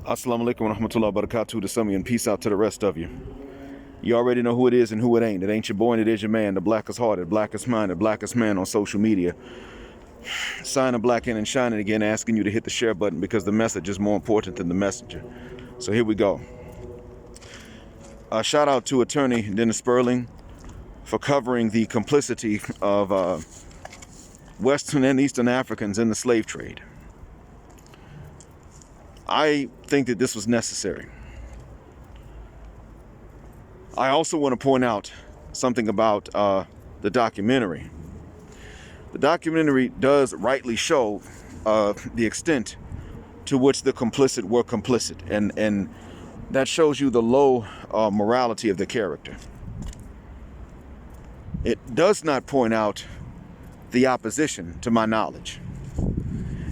Assalamu alaikum wa rahmatullahi wa barakatuh to some of you, and peace out to the rest of you. You already know who it is and who it ain't. It ain't your boy and it is your man, the blackest hearted, blackest minded, blackest man on social media. Signing black in and shining again, asking you to hit the share button because the message is more important than the messenger. So here we go. Shout out to attorney Dennis Sperling for covering the complicity of Western and Eastern Africans in the slave trade. I think that this was necessary. I also want to point out something about the documentary. The documentary does rightly show the extent to which the complicit were complicit, and that shows you the low morality of the character. It does not point out the opposition, to my knowledge.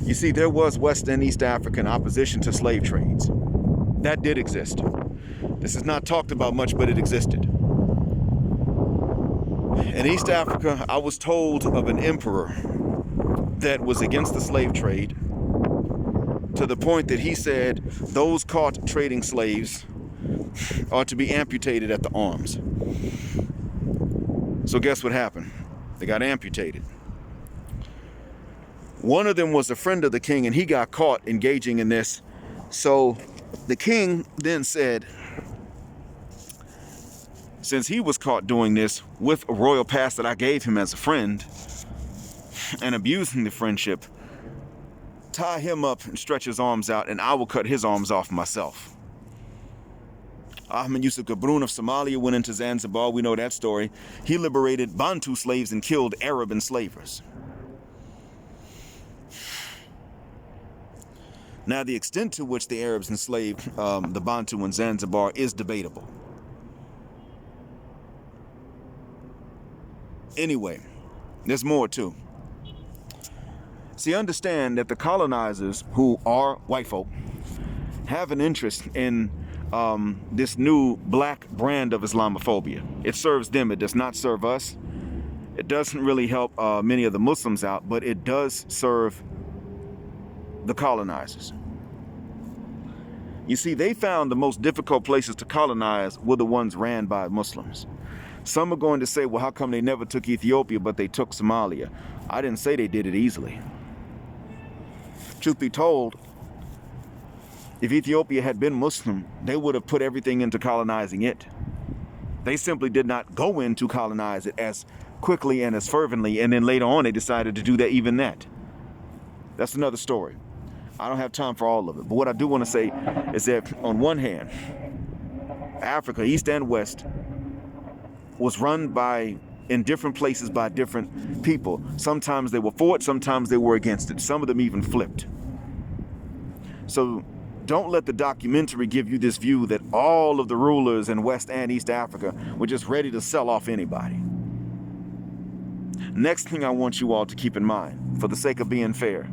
You see, there was West and East African opposition to slave trades. That did exist. This is not talked about much, but it existed. In East Africa, I was told of an emperor that was against the slave trade to the point that he said those caught trading slaves are to be amputated at the arms. So guess what happened? They got amputated. One of them was a friend of the king, and he got caught engaging in this. So the king then said, since he was caught doing this with a royal pass that I gave him as a friend and abusing the friendship, tie him up and stretch his arms out, and I will cut his arms off myself. Ahmed Yusuf Gabroon of Somalia went into Zanzibar. We know that story. He liberated Bantu slaves and killed Arab enslavers. Now, the extent to which the Arabs enslaved the Bantu in Zanzibar is debatable. Anyway, there's more too. See, understand that the colonizers, who are white folk, have an interest in this new black brand of Islamophobia. It serves them. It does not serve us. It doesn't really help many of the Muslims out, but it does serve the colonizers. You see, they found the most difficult places to colonize were the ones ran by Muslims. Some are going to say, well, how come they never took Ethiopia, but they took Somalia? I didn't say they did it easily. Truth be told, if Ethiopia had been Muslim, they would have put everything into colonizing it. They simply did not go in to colonize it as quickly and as fervently, and then later on they decided to do that. That's another story. I don't have time for all of it. But what I do want to say is that on one hand, Africa, East and West, was run in different places by different people. Sometimes they were for it, sometimes they were against it. Some of them even flipped. So don't let the documentary give you this view that all of the rulers in West and East Africa were just ready to sell off anybody. Next thing I want you all to keep in mind, for the sake of being fair,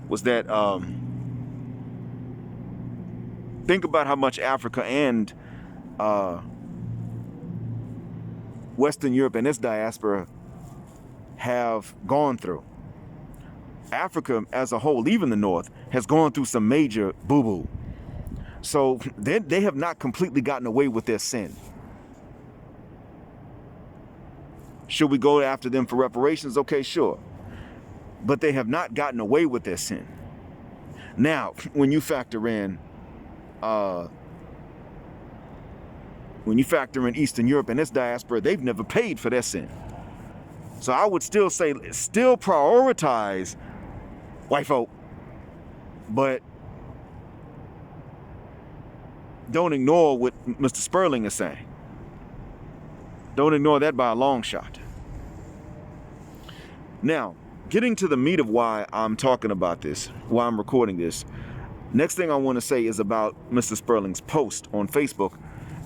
was that think about how much Africa and Western Europe and its diaspora have gone through. Africa as a whole, even the North, has gone through some major boo-boo. So they have not completely gotten away with their sin. Should we go after them for reparations? Okay, sure. But they have not gotten away with their sin. Now, when you factor in Eastern Europe and its diaspora, they've never paid for their sin. So I would still say, still prioritize white folk, but don't ignore what Mr. Sperling is saying. Don't ignore that by a long shot. Now, getting to the meat of why I'm talking about this, why I'm recording this, next thing I want to say is about Mr. Sperling's post on Facebook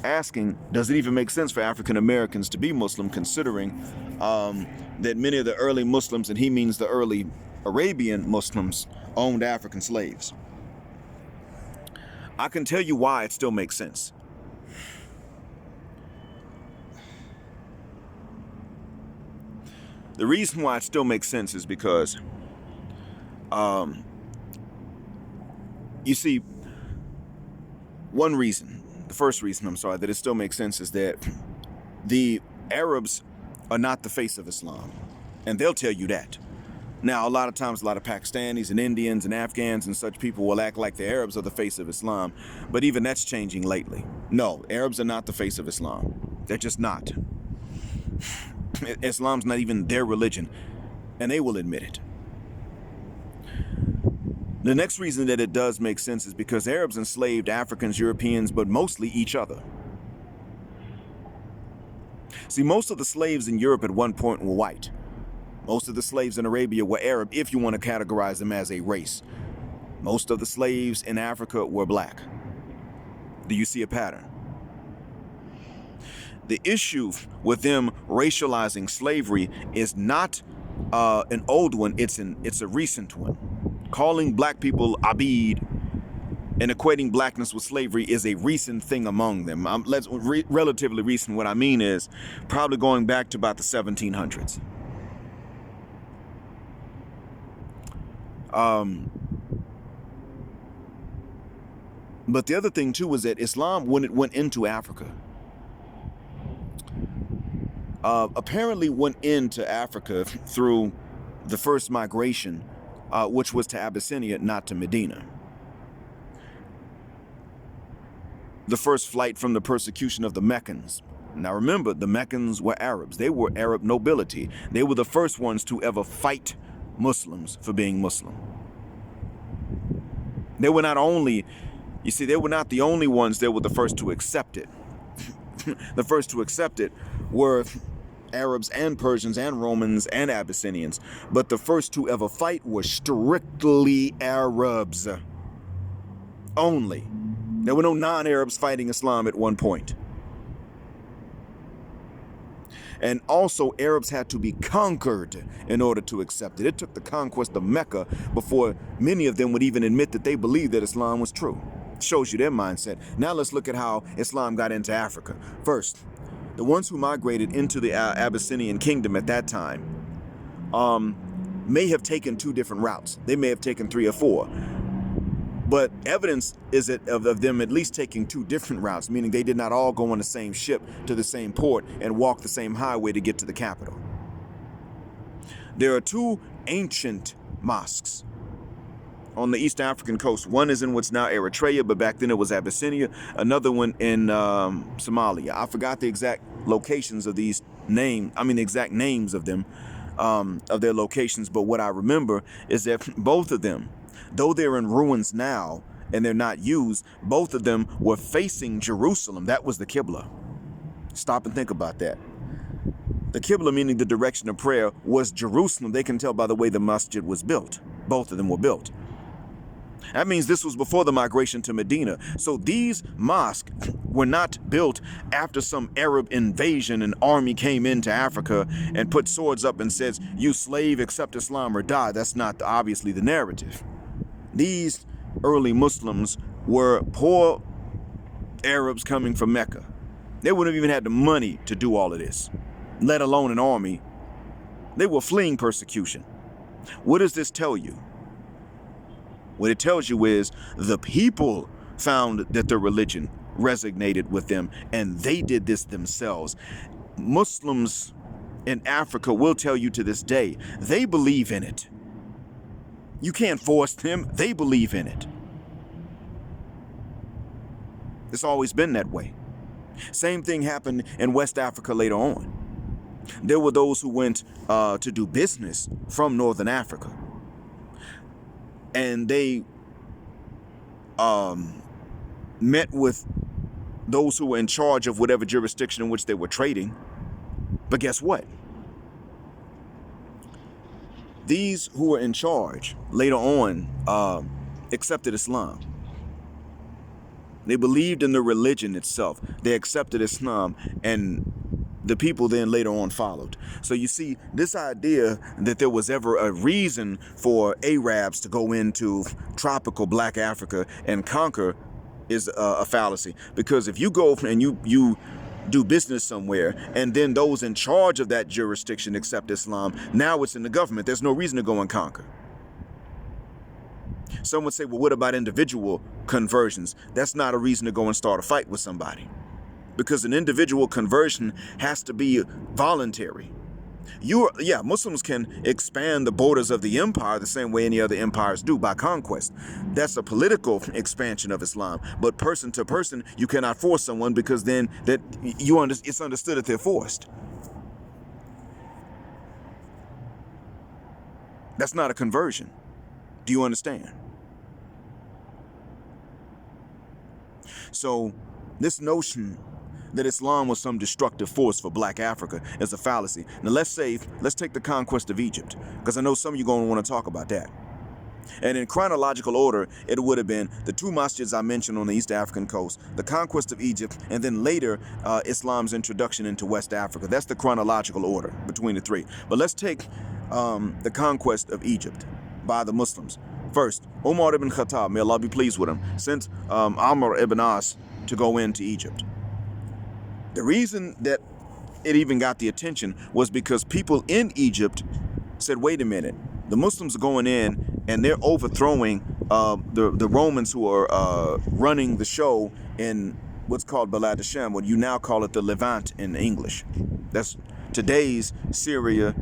asking, does it even make sense for African Americans to be Muslim, considering that many of the early Muslims, and he means the early Arabian Muslims, owned African slaves? I can tell you why it still makes sense. The reason why it still makes sense is because, you see, The first reason, that it still makes sense is that the Arabs are not the face of Islam, and they'll tell you that. Now, a lot of times, a lot of Pakistanis and Indians and Afghans and such people will act like the Arabs are the face of Islam, but even that's changing lately. No, Arabs are not the face of Islam. They're just not. Islam's not even their religion, and they will admit it. The next reason that it does make sense is because Arabs enslaved Africans, Europeans, but mostly each other. See, most of the slaves in Europe at one point were white. Most of the slaves in Arabia were Arab, if you want to categorize them as a race. Most of the slaves in Africa were black. Do you see a pattern? The issue with them racializing slavery is not an old one, it's a recent one. Calling black people Abid and equating blackness with slavery is a recent thing among them. Relatively recent, what I mean is probably going back to about the 1700s. But the other thing too was that Islam, when it went into Africa, apparently went into Africa through the first migration, which was to Abyssinia, not to Medina. The first flight from the persecution of the Meccans. Now remember, the Meccans were Arabs. They were Arab nobility. They were the first ones to ever fight Muslims for being Muslim. They were not only, they were not the only ones, they were the first to accept it. The first to accept it were Arabs and Persians and Romans and Abyssinians. But the first to ever fight were strictly Arabs only. There were no non-Arabs fighting Islam at one point. And also, Arabs had to be conquered in order to accept it. It took the conquest of Mecca before many of them would even admit that they believed that Islam was true. It shows you their mindset. Now let's look at how Islam got into Africa. First, the ones who migrated into the Abyssinian kingdom at that time may have taken two different routes. They may have taken 3 or 4. But evidence is of them at least taking 2 different routes, meaning they did not all go on the same ship to the same port and walk the same highway to get to the capital. There are 2 ancient mosques on the East African coast. One is in what's now Eritrea, but back then it was Abyssinia. Another one in Somalia. I forgot the exact locations of these the exact names of them, of their locations. But what I remember is that both of them, though they're in ruins now and they're not used, both of them were facing Jerusalem. That was the Qibla. Stop and think about that. The Qibla, meaning the direction of prayer, was Jerusalem. They can tell by the way the masjid was built. Both of them were built. That means this was before the migration to Medina. So these mosques were not built after some Arab invasion and army came into Africa and put swords up and says, "You slave, accept Islam or die." That's not obviously the narrative. These early Muslims were poor Arabs coming from Mecca. They wouldn't have even had the money to do all of this, let alone an army. They were fleeing persecution. What does this tell you? What it tells you is the people found that their religion resonated with them, and they did this themselves. Muslims in Africa will tell you to this day, they believe in it. You can't force them. They believe in it. It's always been that way. Same thing happened in West Africa later on. There were those who went to do business from Northern Africa. And they met with those who were in charge of whatever jurisdiction in which they were trading. But guess what? These who were in charge later on accepted Islam. They believed in the religion itself. They accepted Islam, and the people then later on followed. So you see, this idea that there was ever a reason for Arabs to go into tropical black Africa and conquer is a fallacy. Because if you go and you do business somewhere, and then those in charge of that jurisdiction accept Islam, now it's in the government. There's no reason to go and conquer. Some would say, well, what about individual conversions. That's not a reason to go and start a fight with somebody, because an individual conversion has to be voluntary. Muslims can expand the borders of the empire the same way any other empires do, by conquest. That's a political expansion of Islam. But person to person, you cannot force someone, because then it's understood that they're forced. That's not a conversion. Do you understand? So this notion that Islam was some destructive force for Black Africa is a fallacy. Now let's take the conquest of Egypt, because I know some of you are going to want to talk about that. And in chronological order, it would have been the two masjids I mentioned on the East African coast, the conquest of Egypt, and then later Islam's introduction into West Africa. That's the chronological order between the three. But let's take the conquest of Egypt by the Muslims. First, Umar ibn Khattab, may Allah be pleased with him, sent Amr ibn As to go into Egypt. The reason that it even got the attention was because people in Egypt said, wait a minute, the Muslims are going in and they're overthrowing the Romans who are running the show in what's called Balad Hashem, what you now call it the Levant in English. That's today's Syria,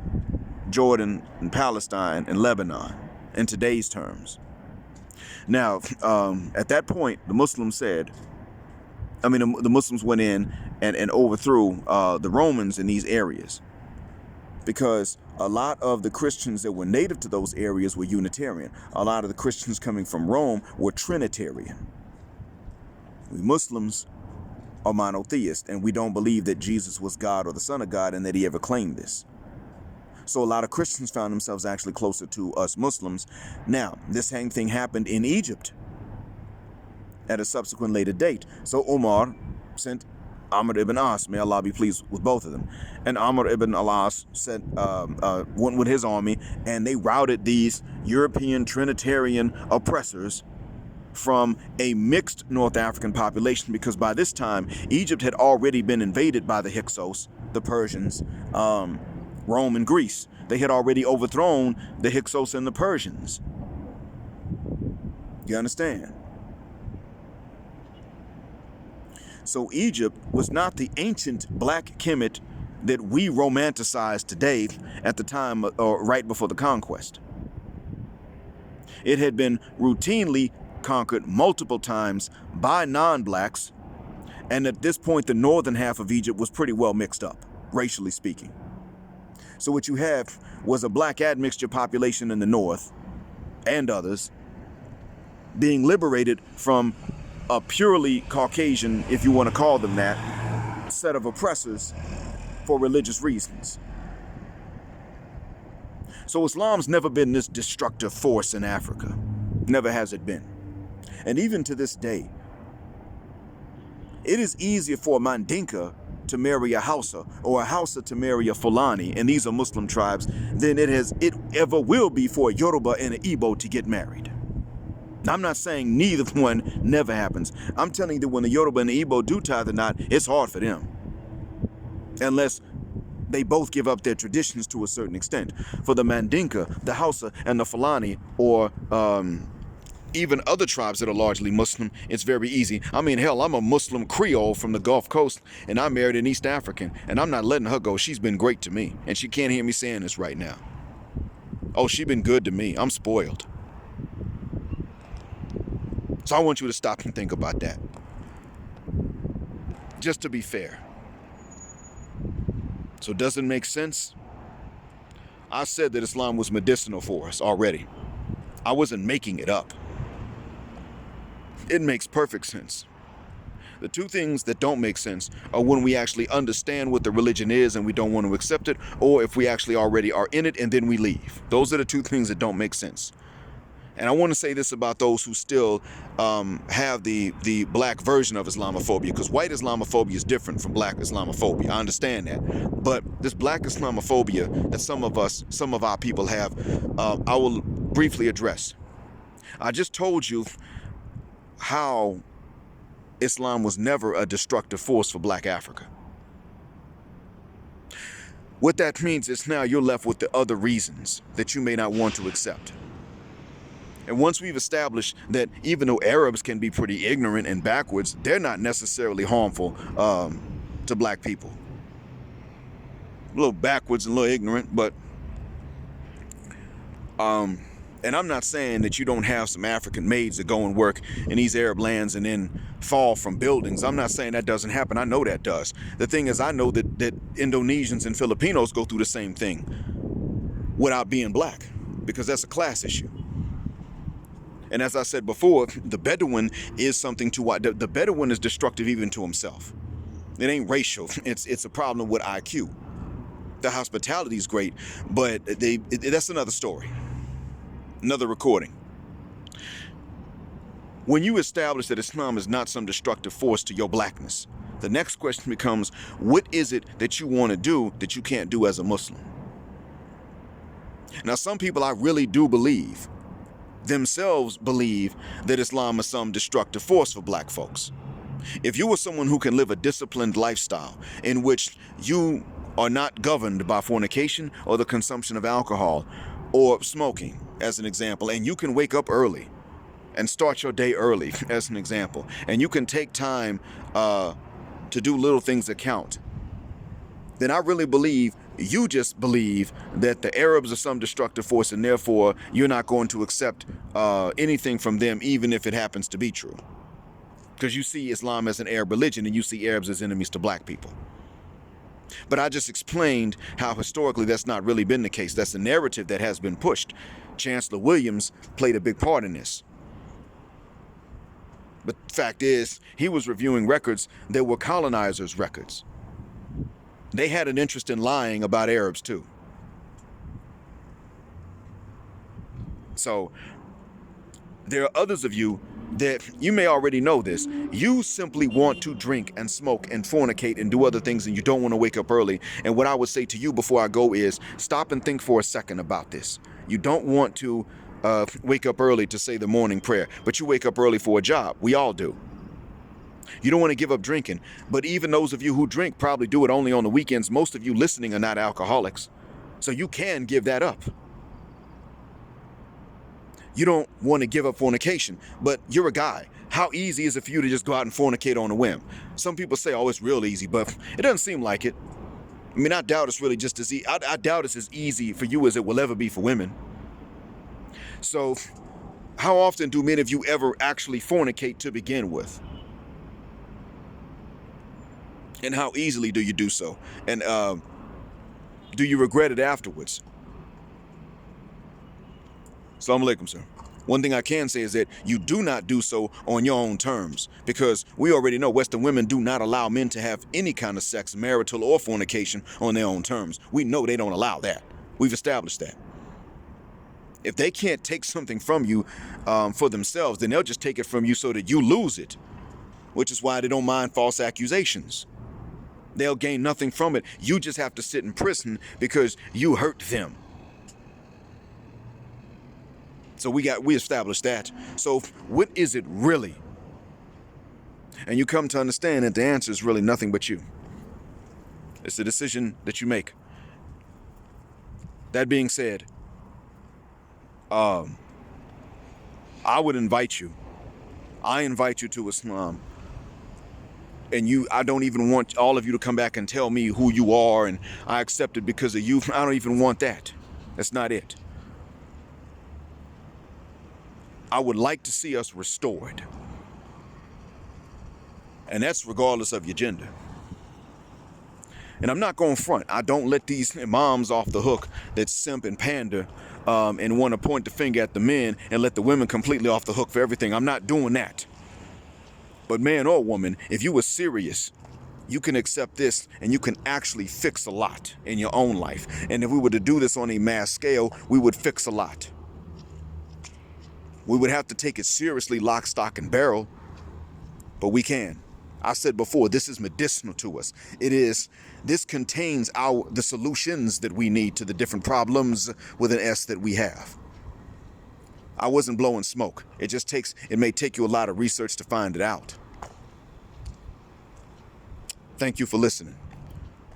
Jordan, and Palestine, and Lebanon in today's terms. Now, at that point, the Muslims went in and overthrew the Romans in these areas, because a lot of the Christians that were native to those areas were Unitarian. A lot of the Christians coming from Rome were Trinitarian. We Muslims are monotheist, and we don't believe that Jesus was God or the Son of God and that he ever claimed this. So a lot of Christians found themselves actually closer to us Muslims. Now, this same thing happened in Egypt at a subsequent later date. So Umar sent Amr ibn As, may Allah be pleased with both of them. And Amr ibn As went with his army, and they routed these European Trinitarian oppressors from a mixed North African population, because by this time, Egypt had already been invaded by the Hyksos, the Persians, Rome and Greece. They had already overthrown the Hyksos and the Persians. You understand? So Egypt was not the ancient Black Kemet that we romanticize today at the time or right before the conquest. It had been routinely conquered multiple times by non-blacks, and at this point the northern half of Egypt was pretty well mixed up, racially speaking. So what you have was a black admixture population in the north, and others, being liberated from a purely Caucasian, if you want to call them that, set of oppressors for religious reasons. So Islam's never been this destructive force in Africa. Never has it been. And even to this day, it is easier for a Mandinka to marry a Hausa, or a Hausa to marry a Fulani, and these are Muslim tribes, than it ever will be for a Yoruba and an Igbo to get married. I'm not saying neither one never happens. I'm telling you that when the Yoruba and the Igbo do tie the knot, it's hard for them, unless they both give up their traditions to a certain extent. For the Mandinka, the Hausa, and the Fulani, or even other tribes that are largely Muslim, it's very easy. I mean, hell, I'm a Muslim Creole from the Gulf Coast, and I married an East African, and I'm not letting her go. She's been great to me, and she can't hear me saying this right now. Oh, she's been good to me. I'm spoiled. So I want you to stop and think about that. Just to be fair. So does it make sense? I said that Islam was medicinal for us already. I wasn't making it up. It makes perfect sense. The two things that don't make sense are when we actually understand what the religion is and we don't want to accept it, or if we actually already are in it and then we leave. Those are the two things that don't make sense. And I want to say this about those who still have the black version of Islamophobia, because white Islamophobia is different from black Islamophobia. I understand that. But this black Islamophobia that some of our people have, I will briefly address. I just told you how Islam was never a destructive force for Black Africa. What that means is now you're left with the other reasons that you may not want to accept. And once we've established that even though Arabs can be pretty ignorant and backwards, they're not necessarily harmful to black people. A little backwards and a little ignorant, but and I'm not saying that you don't have some African maids that go and work in these Arab lands and then fall from buildings. I'm not saying that doesn't happen. I know that does. The thing is, I know that Indonesians and Filipinos go through the same thing without being black, because that's a class issue. And as I said before, the Bedouin is something to watch. The Bedouin is destructive even to himself. It ain't racial. It's a problem with IQ. The hospitality is great, but that's another story. Another recording. When you establish that Islam is not some destructive force to your blackness, the next question becomes, what is it that you want to do that you can't do as a Muslim? Now, some people, I really do believe, themselves believe that Islam is some destructive force for black folks. If you are someone who can live a disciplined lifestyle in which you are not governed by fornication or the consumption of alcohol or smoking, as an example, and you can wake up early and start your day early, as an example, and you can take time to do little things that count, then I really believe you just believe that the Arabs are some destructive force, and therefore you're not going to accept anything from them, even if it happens to be true. Because you see Islam as an Arab religion and you see Arabs as enemies to black people. But I just explained how historically that's not really been the case. That's the narrative that has been pushed. Chancellor Williams played a big part in this. But the fact is, he was reviewing records that were colonizers' records. They had an interest in lying about Arabs too. So there are others of you that you may already know this. You simply want to drink and smoke and fornicate and do other things, and you don't want to wake up early. And what I would say to you before I go is stop and think for a second about this. You don't want to wake up early to say the morning prayer, but you wake up early for a job. We all do. You don't want to give up drinking, but even those of you who drink probably do it only on the weekends. Most of you listening are not alcoholics, so you can give that up. You don't want to give up fornication, but you're a guy. How easy is it for you to just go out and fornicate on a whim? Some people say, oh, it's real easy, but it doesn't seem like it. I mean, I doubt it's really just as easy. I doubt it's as easy for you as it will ever be for women. So how often do many of you ever actually fornicate to begin with? And how easily do you do so? And do you regret it afterwards? Assalamu alaikum, sir. One thing I can say is that you do not do so on your own terms, because we already know Western women do not allow men to have any kind of sex, marital or fornication, on their own terms. We know they don't allow that. We've established that. If they can't take something from you for themselves, then they'll just take it from you so that you lose it, which is why they don't mind false accusations. They'll gain nothing from it. You just have to sit in prison because you hurt them. So we established that. So what is it really? And you come to understand that the answer is really nothing but you. It's the decision that you make. That being said, I invite you to Islam. And I don't even want all of you to come back and tell me who you are and I accept it because of you. I don't even want that. That's not it. I would like to see us restored. And that's regardless of your gender. And I'm not going front. I don't let these imams off the hook that simp and pander and want to point the finger at the men and let the women completely off the hook for everything. I'm not doing that. But man or woman, if you were serious, you can accept this and you can actually fix a lot in your own life. And if we were to do this on a mass scale, we would fix a lot. We would have to take it seriously, lock, stock, and barrel, but we can. I said before, this is medicinal to us. This contains the solutions that we need to the different problems with an S that we have. I wasn't blowing smoke. It may take you a lot of research to find it out. Thank you for listening.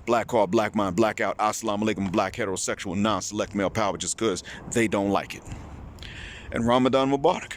Black heart, black mind, blackout, assalamu alaikum, black heterosexual, non-select male power just because they don't like it. and Ramadan Mubarak.